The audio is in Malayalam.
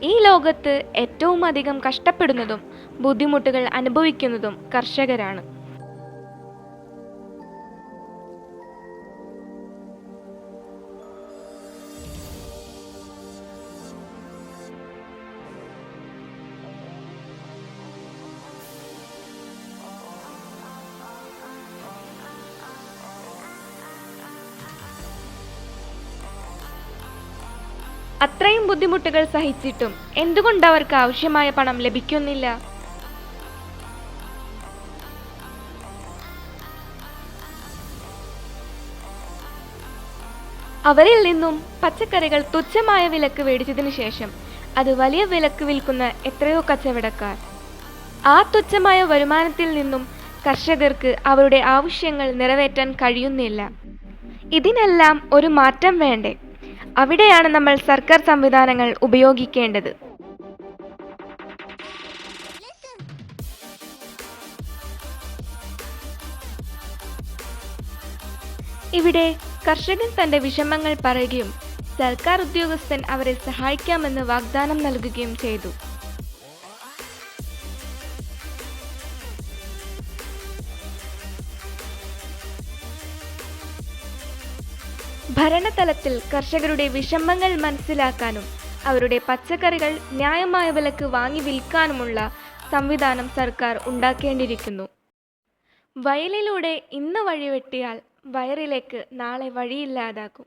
ഈ ലോകത്ത് ഏറ്റവും അധികം കഷ്ടപ്പെടുന്നതും ബുദ്ധിമുട്ടുകൾ അനുഭവിക്കുന്നതും കർഷകരാണ്. അത്രയും ബുദ്ധിമുട്ടുകൾ സഹിച്ചിട്ടും എന്തുകൊണ്ട് അവർക്ക് ആവശ്യമായ പണം ലഭിക്കുന്നില്ല? അവരിൽ നിന്നും പച്ചക്കറികൾ തുച്ഛമായ വിലക്ക് മേടിച്ചതിനു ശേഷം അത് വലിയ വിലക്ക് വിൽക്കുന്ന എത്രയോ കച്ചവടക്കാർ. ആ തുച്ഛമായ വരുമാനത്തിൽ നിന്നും കർഷകർക്ക് അവരുടെ ആവശ്യങ്ങൾ നിറവേറ്റാൻ കഴിയുന്നില്ല. ഇതിനെല്ലാം ഒരു മാറ്റം വേണ്ടേ? അവിടെയാണ് നമ്മൾ സർക്കാർ സംവിധാനങ്ങൾ ഉപയോഗിക്കേണ്ടത്. ഇവിടെ കർഷകൻ തന്റെ വിഷമങ്ങൾ പറയുകയും സർക്കാർ ഉദ്യോഗസ്ഥൻ അവരെ സഹായിക്കാമെന്ന് വാഗ്ദാനം നൽകുകയും ചെയ്തു. ഭരണതലത്തിൽ കർഷകരുടെ വിഷമങ്ങൾ മനസ്സിലാക്കാനും അവരുടെ പച്ചക്കറികൾ ന്യായമായ വിലക്ക് വാങ്ങി വിൽക്കാനുമുള്ള സംവിധാനം സർക്കാർ ഉണ്ടാക്കേണ്ടിയിരിക്കുന്നു. വയലിലൂടെ ഇന്ന് വഴിവെട്ടിയാൽ വയറിലേക്ക് നാളെ വഴിയില്ലാതാകും.